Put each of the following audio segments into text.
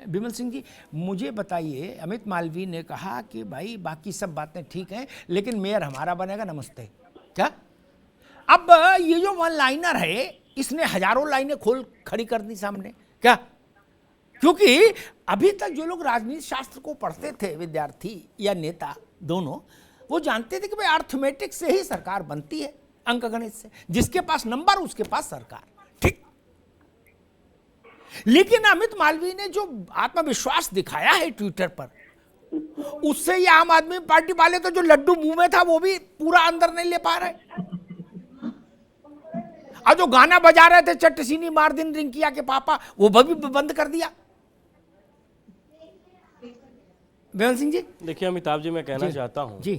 विमल सिंह जी, मुझे बताइए, अमित मालवीय ने कहा कि भाई बाकी सब बातें ठीक हैं लेकिन मेयर हमारा बनेगा, नमस्ते। क्या अब ये जो वन लाइनर है इसने हजारों लाइनें खोल खड़ी कर दी सामने क्या? क्योंकि अभी तक जो लोग राजनीति शास्त्र को पढ़ते थे, विद्यार्थी या नेता दोनों, वो जानते थे कि भाई अर्थमेटिक से ही सरकार बनती है, अंक गणित से, जिसके पास नंबर उसके पास सरकार, ठीक। लेकिन अमित मालवीय ने जो आत्मविश्वास दिखाया है ट्विटर पर, उससे ये आम आदमी पार्टी वाले तो जो लड्डू मुंह में था वो भी पूरा अंदर नहीं ले पा रहे, और जो गाना बजा रहे थे चट्टसीनी मार दिन रिंकिया के पापा, वो भी बंद कर दिया। विमल सिंह जी, देखिए अमिताभ जी, मैं कहना चाहता हूं जी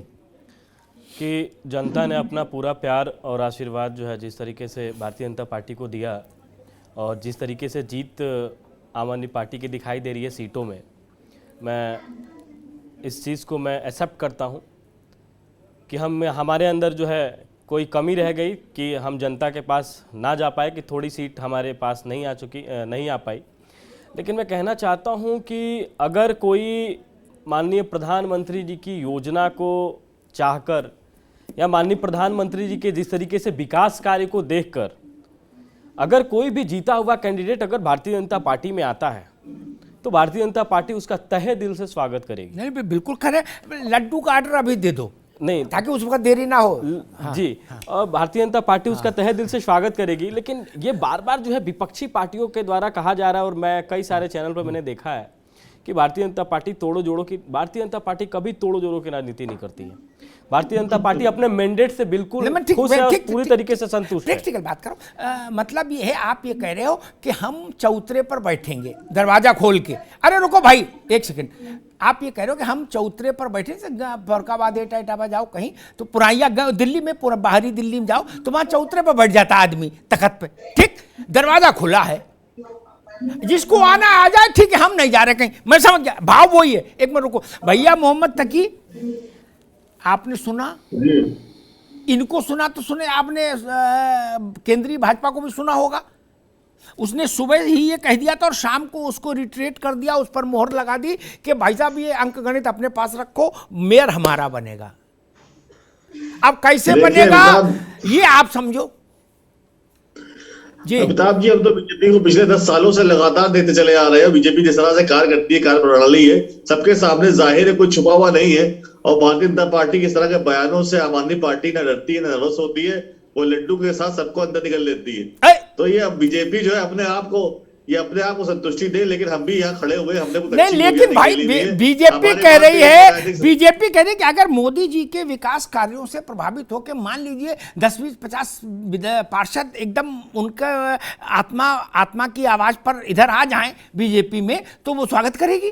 कि जनता ने अपना पूरा प्यार और आशीर्वाद जो है जिस तरीके से भारतीय जनता पार्टी को दिया और जिस तरीके से जीत आम आदमी पार्टी की दिखाई दे रही है सीटों में, मैं इस चीज़ को मैं एक्सेप्ट करता हूं कि हमारे अंदर जो है कोई कमी रह गई कि हम जनता के पास ना जा पाए, कि थोड़ी सीट हमारे पास नहीं आ पाई। लेकिन मैं कहना चाहता हूं कि अगर कोई माननीय प्रधानमंत्री जी की योजना को चाहकर या माननीय प्रधानमंत्री जी के जिस तरीके से विकास कार्य को देखकर अगर कोई भी जीता हुआ कैंडिडेट अगर भारतीय जनता पार्टी में आता है तो भारतीय जनता पार्टी उसका तहे दिल से स्वागत करेगी। नहीं, बिल्कुल खरे, लड्डू का ऑर्डर अभी दे दो, नहीं, ताकि उस वक्त देरी ना हो। जी, और भारतीय जनता पार्टी उसका तहे दिल से स्वागत करेगी। लेकिन ये बार बार जो है विपक्षी पार्टियों के द्वारा कहा जा रहा है, और मैं कई सारे चैनल पर मैंने देखा है कि भारतीय जनता पार्टी भारतीय जनता पार्टी कभी तोड़ो जोड़ो की राजनीति नहीं करती है। भारतीय जनता पार्टी अपने मैंडेट से बिल्कुल खुश है और पूरी तरीके से संतुष्ट है। प्रैक्टिकल बात करो, मतलब ये है, आप ये कह रहे हो कि हम चौतरे पर बैठेंगे दरवाजा खोल के। अरे रुको भाई, एक सेकंड, आप ये कह रहे हो कि हम चौतरे पर बैठे, फरकाबाद इटावा जाओ कहीं तो पुराइया दिल्ली में, पूरा बाहरी दिल्ली में जाओ तो वहां चौतरे पर बैठ जाता आदमी तखत पे, ठीक, दरवाजा खुला है, जिसको आना आ जाए, ठीक है, हम नहीं जा रहे कहीं। मैं समझ गया, भाव वही है। एक मिनट रुको भैया, मोहम्मद तकी, आपने सुना, इनको सुना तो सुने, आपने केंद्रीय भाजपा को भी सुना होगा, उसने सुबह ही ये कह दिया था और शाम को उसको रिट्रेट कर दिया, उस पर मोहर लगा दी कि भाई साहब ये अंक गणित अपने पास रखो, मेयर हमारा बनेगा। अब कैसे बनेगा ये आप समझो जी। अमिताभ जी, हम तो बीजेपी को पिछले 10 सालों से लगातार देते चले आ रहे हैं। बीजेपी जिस तरह से कार्य करती है, कार्य प्रणाली है, सबके सामने जाहिर है, कोई छुपा हुआ नहीं है। और भारतीय जनता पार्टी की इस तरह के बयानों से आम आदमी पार्टी न डरती है, न नर्वस होती है, वो लड्डू के साथ सबको अंदर निकल लेती है। तो ये अब बीजेपी जो है अपने आप को संतुष्टि दे, लेकिन हम भी यहाँ खड़े हुए, हमने नहीं, लेकिन भाई बीजेपी कह रही है कि अगर मोदी जी के विकास कार्यों से प्रभावित होकर मान लीजिए 10-20-50 पार्षद एकदम उनका आत्मा की आवाज पर इधर आ जाएं बीजेपी में, तो वो स्वागत करेगी।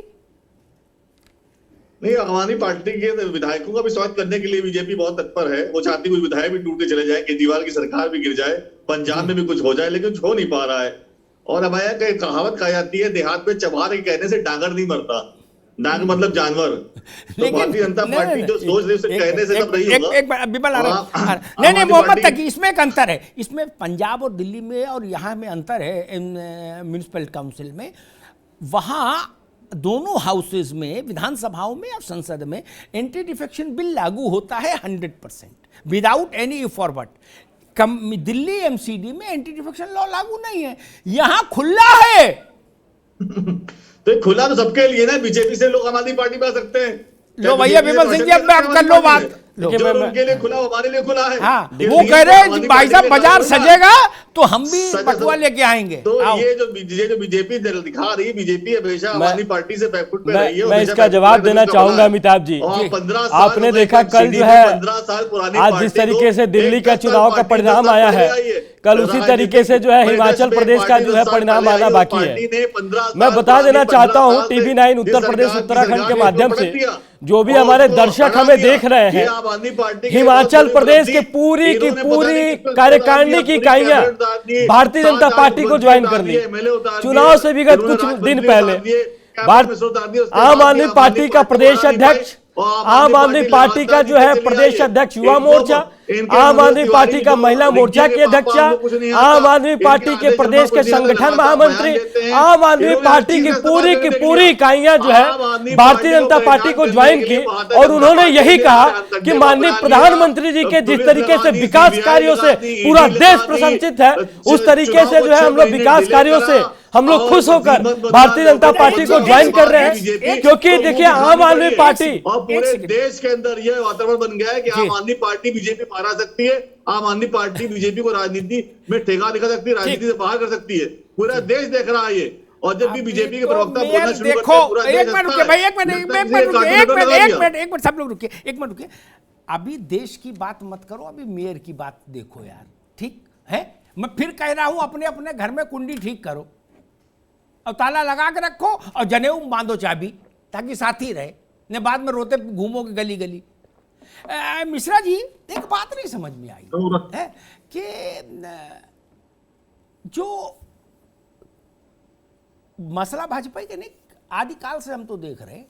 नहीं, आम आदमी पार्टी के विधायकों का भी स्वागत करने के लिए बीजेपी बहुत तत्पर है। वो चाहती कोई विधायक भी टूट के चले जाए, केजरीवाल की सरकार भी गिर जाए, पंजाब में भी कुछ हो जाए, लेकिन कुछ हो नहीं पा रहा है। और हमारे यहाँ कहावत कही जाती है, देहात में चबार के कहने से डांगर नहीं मरता, डांग मतलब जानवर। तो भारतीय जनता पार्टी जो सोच रही है उसे कहने से तब नहीं होगा। नहीं, मोहम्मद तकी, इसमें एक अंतर है, इसमें पंजाब और दिल्ली में और यहाँ में अंतर है। म्यूनिसिपल काउंसिल में, वहाँ दोनों हाउसेज में, विधानसभाओं में और संसद में एंटी डिफेक्शन बिल लागू होता है 100% without any forward. Delhi MCD में एंटी डिफेक्शन लॉ लागू नहीं है, यहां खुला है। तो खुला तो सबके लिए ना, बीजेपी से लोग आम आदमी पार्टी में आ सकते हैं। लो भैया विमल सिंह जी, अब आप कर लो बात। उनके लिए खुला, हमारे लिए खुला है। हाँ, वो कह रहे हैं भाई साहब बाजार सजेगा तो हम भी पटुआ लेके आएंगे। तो ये जो बीजेपी दिखा रही है, बीजेपी हमेशा आम आदमी पार्टी से बैकफुट पे रही है। मैं इसका जवाब देना चाहूंगा अमिताभ जी। आपने देखा कल जो है, आज जिस तरीके से दिल्ली का चुनाव का परिणाम आया है, कल उसी तरीके से जो है हिमाचल प्रदेश का जो है परिणाम आना बाकी है। मैं बता देना चाहता हूं TV9 उत्तर प्रदेश उत्तराखंड के माध्यम से जो भी हमारे दर्शक हमें देख रहे हैं, हिमाचल प्रदेश के पूरी की पूरी कार्यकारिणी की इकाइयां भारतीय जनता पार्टी को ज्वाइन कर ली। चुनाव से विगत कुछ दिन पहले आम आदमी पार्टी का प्रदेश अध्यक्ष, आम आदमी पार्टी का जो है प्रदेश अध्यक्ष युवा मोर्चा इनके आम मनोज आदमी तिवारी पार्टी का जो महिला रिक्की मोर्चा के की पापा अध्यक्षा, हमको कुछ नहीं आता, आम आदमी इनके पार्टी के आधे प्रदेश के जनता संगठन लगातार महामंत्री, बयान देते हैं। आम आदमी इन्होंने पार्टी की हर चीज़ का पूरी सवाल की करने के पूरी लिए इकाइयां जो आम आदमी है पार्टी भारतीय को जनता पार्टी को परेशान ज्वाइन करने की के लिए भारतीय और जनता उन्होंने पार्टी यही ने कहा कंधे कि पर माननीय बुला लिया, प्रधानमंत्री जी के जिस पुलिस तरीके लगा से दी, विकास CBI कार्यों लगा से दी, पूरा ED देश लगा दी, प्रशंसित है, उस तरीके चुनाव से को जो है 6 हम लोग महीने विकास डिले कार्यों करा से हम लोग और खुश होकर नसीबत बदला भारतीय जनता लोगों पार्टी को को ज्वाइन कर रहे हैं, बीजेपी क्योंकि को देखिए मुंह आम दिखानी आदमी पड़ी है। पार्टी और पूरे सेकंड। देश के अंदर यह वातावरण बन गया है कि जी। आम आदमी पार्टी बीजेपी को हरा सकती है, आम आदमी पार्टी बीजेपी को राजनीति में ठेका दिखा सकती है, राजनीति से बाहर कर सकती है। पूरा देश देख रहा है ये। और जब भी अभी बीजेपी के तो प्रवक्ता मेयर बोलना शुरू करते देखो, हैं, पूरा देश एक मिनट हंसता रुकिए है। भाई, एक मिनट लगता है एक किसी मिनट ने रुकिए, कार्टून एक नेटवर्क मिनट लगा एक दिया। मिनट एक मिनट सब लोग रुकिए, एक मिनट रुकिए। अभी देश की बात मत करो, अभी मेयर की बात देखो यार, ठीक है? मैं फिर कह रहा हूं अपने अपने घर में कुंडी ठीक करो और ताला लगा के रखो और जनेऊ बांधो चाबी, ताकि साथी रहे, ने बाद में रोते घूमोगे गली गली। मिश्रा जी, एक बात नहीं समझ में आई है कि जो मसला भाजपा के नहीं, आदिकाल से हम तो देख रहे हैं,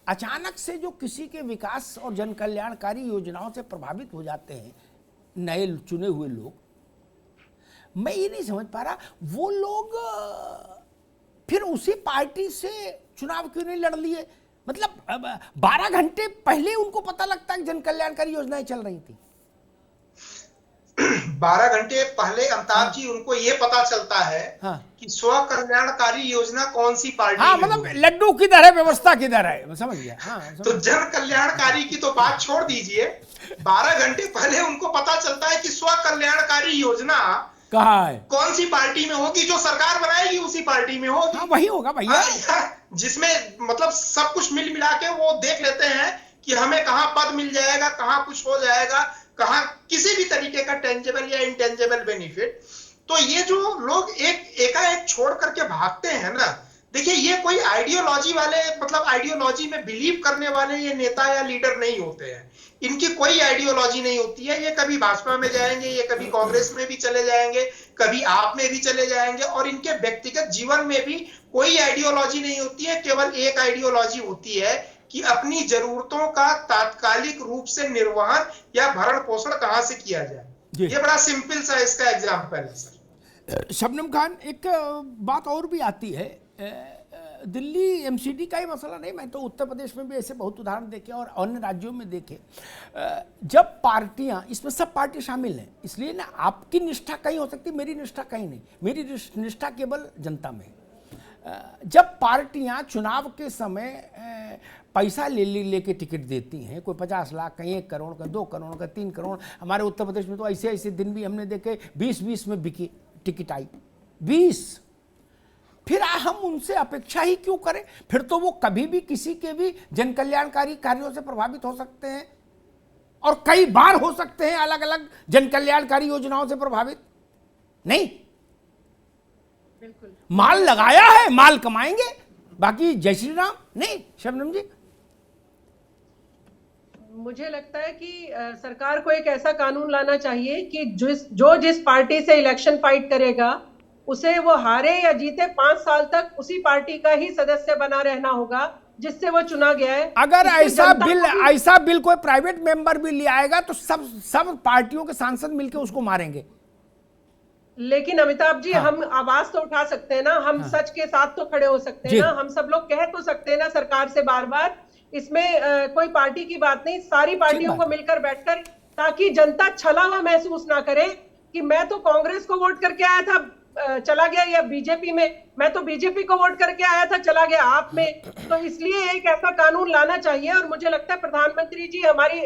अचानक से जो किसी के विकास और जन कल्याणकारी योजनाओं से प्रभावित हो जाते हैं नए चुने हुए लोग, मैं ये नहीं समझ पा रहा वो लोग फिर उसी पार्टी से चुनाव क्यों नहीं लड़ लिए? मतलब 12 घंटे पहले उनको पता लगता है कि जन कल्याणकारी योजनाएं चल रही थी। 12 घंटे पहले अमिताभ जी उनको ये पता चलता है कि स्व कल्याणकारी योजना कौन सी पार्टी हाँ, में मतलब होगी। लड्डू किधर है, व्यवस्था किधर है, मैं समझ गया। हाँ, तो जन कल्याणकारी की तो बात छोड़ दीजिए, 12 घंटे पहले उनको पता चलता है कि स्व कल्याणकारी योजना कहाँ है, कौन सी पार्टी में होगी, जो सरकार बनाएगी उसी पार्टी में होगी। हाँ, वही होगा भैया, जिसमें मतलब सब कुछ मिल मिला के वो देख लेते हैं कि हमें कहाँ पद मिल जाएगा, कहाँ कुछ हो जाएगा, कहाँ किसी भी तरीके का टेंजेबल या इंटेंजेबल बेनिफिट। तो ये जो लोग एकाएक छोड़ करके भागते हैं ना, देखिए ये कोई आइडियोलॉजी वाले, मतलब आइडियोलॉजी में बिलीव करने वाले ये नेता या लीडर नहीं होते हैं। इनकी कोई आइडियोलॉजी नहीं होती है। ये कभी भाजपा में जाएंगे, ये कभी कांग्रेस में भी चले जाएंगे, कभी आप में भी चले जाएंगे, और इनके व्यक्तिगत जीवन में भी कोई आइडियोलॉजी नहीं होती है। केवल एक आइडियोलॉजी होती है कि अपनी जरूरतों का तात्कालिक रूप से निर्वहन या भरण पोषण कहां से किया जाए। ये बड़ा सिंपल सा इसका एग्जाम्पल है सर। शबनम खान, एक बात और भी आती है, दिल्ली एमसीडी का ही मसला नहीं, मैं तो उत्तर प्रदेश में भी ऐसे बहुत उदाहरण देखे और अन्य राज्यों में देखे। जब पार्टियां, इसमें सब पार्टी शामिल हैं, इसलिए ना आपकी निष्ठा कहीं हो सकती, मेरी निष्ठा कहीं नहीं, मेरी निष्ठा केवल जनता में। जब पार्टियां चुनाव के समय पैसा लेके टिकट देती हैं, कोई 50 लाख, कहीं 1 करोड़ का, 2 करोड़ का, 3 करोड़, हमारे उत्तर प्रदेश में तो ऐसे ऐसे दिन भी हमने देखे 20-20 में बिकी टिकट आई 20। फिर हम उनसे अपेक्षा ही क्यों करें? फिर तो वो कभी भी किसी के भी जन कल्याणकारी कार्यों से प्रभावित हो सकते हैं और कई बार हो सकते हैं अलग अलग जन कल्याणकारी योजनाओं से प्रभावित। नहीं, बिल्कुल माल लगाया है, माल कमाएंगे, बाकी जय श्री राम नहीं। शबनम जी, मुझे लगता है कि सरकार को एक ऐसा कानून लाना चाहिए कि जिस पार्टी से इलेक्शन फाइट करेगा उसे वो हारे या जीते 5 साल तक उसी पार्टी का ही सदस्य बना रहना होगा जिससे वो चुना गया है। अगर ऐसा बिल कोई प्राइवेट मेंबर भी ले आएगा तो सब पार्टियों के सांसद मिलकर उसको मारेंगे। लेकिन अमिताभ जी, हाँ। हम आवाज तो उठा सकते हैं ना, हम सच के साथ तो खड़े हो सकते हैं ना, हम सब लोग कह तो सकते हैं ना सरकार से बार बार। इसमें कोई पार्टी की बात नहीं, सारी पार्टियों को मिलकर बैठकर, ताकि जनता छला हुआ महसूस ना करे कि मैं तो कांग्रेस को वोट करके आया था चला गया, या बीजेपी में मैं तो बीजेपी को वोट करके आया था चला गया आप में। तो इसलिए एक ऐसा कानून लाना चाहिए, और मुझे लगता है प्रधानमंत्री जी हमारी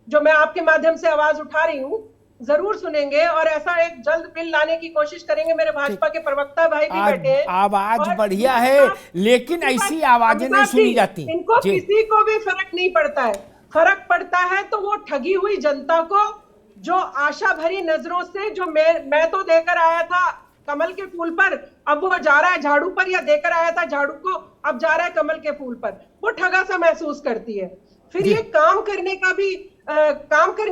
जो मैं आपके माध्यम से आवाज उठा रही हूँ जरूर सुनेंगे और ऐसा एक जल्द बिल लाने की कोशिश करेंगे। मेरे भाजपा के प्रवक्ता भाई भी बैठे हैं। आवाज बढ़िया है, लेकिन ऐसी आवाजें नहीं सुनी जाती। इनको किसी को भी फर्क नहीं पड़ता है। फर्क पड़ता है तो वो ठगी हुई जनता को, जो आशा भरी नजरों से, जो मैं तो देकर आया था कमल के फूल पर, अब वो जा रहा है झाड़ू पर, या देकर आया था झाड़ू को अब जा रहा है कमल के फूल पर, वो ठगा सा महसूस करती है। फिर ये काम करने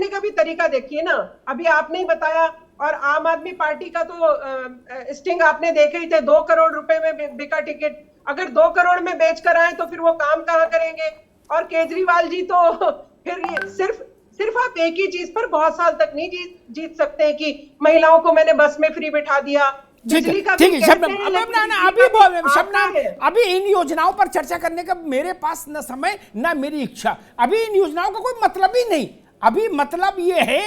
का भी तरीका देखिए ना। अभी आपने ही बताया, और आम आदमी पार्टी का तो स्टिंग आपने देखे ही थे, 2 करोड़ रुपए में बिका टिकट। अगर 2 करोड़ में बेच कर आए तो फिर वो काम कहाँ करेंगे? और केजरीवाल जी तो फिर सिर्फ सिर्फ आप एक ही चीज पर बहुत साल तक नहीं जीत सकते हैं कि महिलाओं को मैंने बस में फ्री बिठा दिया। ठीक है, ठीक है शबनम, अभी इन योजनाओं पर चर्चा करने का मेरे पास न समय न मेरी इच्छा। अभी इन योजनाओं का कोई मतलब ही नहीं। अभी मतलब ये है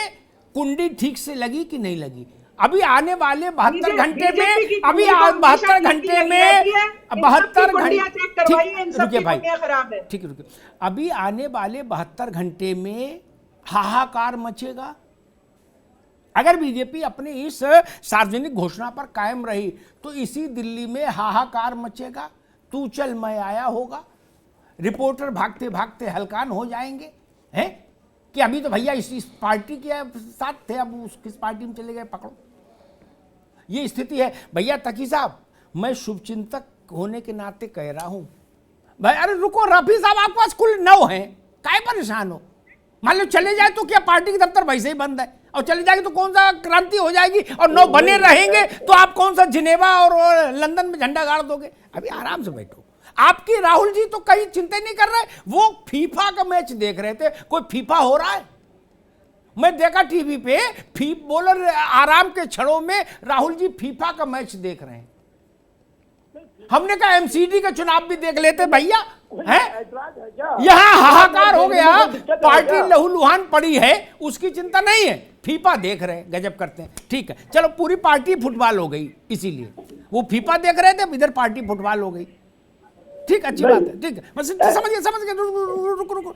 कुंडी ठीक से लगी कि नहीं लगी। अभी आने वाले 72 घंटे में, अभी 72 घंटे में 72 घंटे, रुकिए भाई, ठीक है रुकिए, अभी आने वाले 72 घंटे में हाहाकार मचेगा। अगर बीजेपी अपने इस सार्वजनिक घोषणा पर कायम रही तो इसी दिल्ली में हाहाकार मचेगा, तू चल मैं आया होगा, रिपोर्टर भागते भागते हलकान हो जाएंगे हैं कि अभी तो भैया इस पार्टी के साथ थे, अब उस किस पार्टी में चले गए पकड़ो। ये स्थिति है भैया। तकी साहब, मैं शुभचिंतक होने के नाते कह रहा हूं भाई, अरे रुको रफी साहब, आपके पास कुल 9 हैं, काहे परेशान हो? मान लो चले जाए तो क्या पार्टी के दफ्तर वैसे ही बंद है, और चले जाएगी तो कौन सा क्रांति हो जाएगी, और 9 बने रहेंगे तो आप कौन सा जिनेवा और लंदन में झंडा गाड़ दोगे? अभी आराम से बैठो। आपकी राहुल जी तो कहीं चिंता नहीं कर रहे, वो फीफा का मैच देख रहे थे। कोई फीफा हो रहा है? मैं देखा टीवी पे बोलर आराम के क्षणों में राहुल जी फीफा का मैच देख रहे हैं। हमने कहा एमसीडी का चुनाव भी देख लेते भैया, हैं? यहां हाहाकार हो गया, पार्टी लहूलुहान पड़ी है, उसकी चिंता नहीं है, फीफा देख रहे हैं, गजब करते हैं। ठीक है, चलो पूरी पार्टी फुटबॉल हो गई, इसीलिए वो फीफा देख रहे थे, इधर पार्टी फुटबॉल हो गई। ठीक, अच्छी बात है, ठीक है, बस समझिए रुको।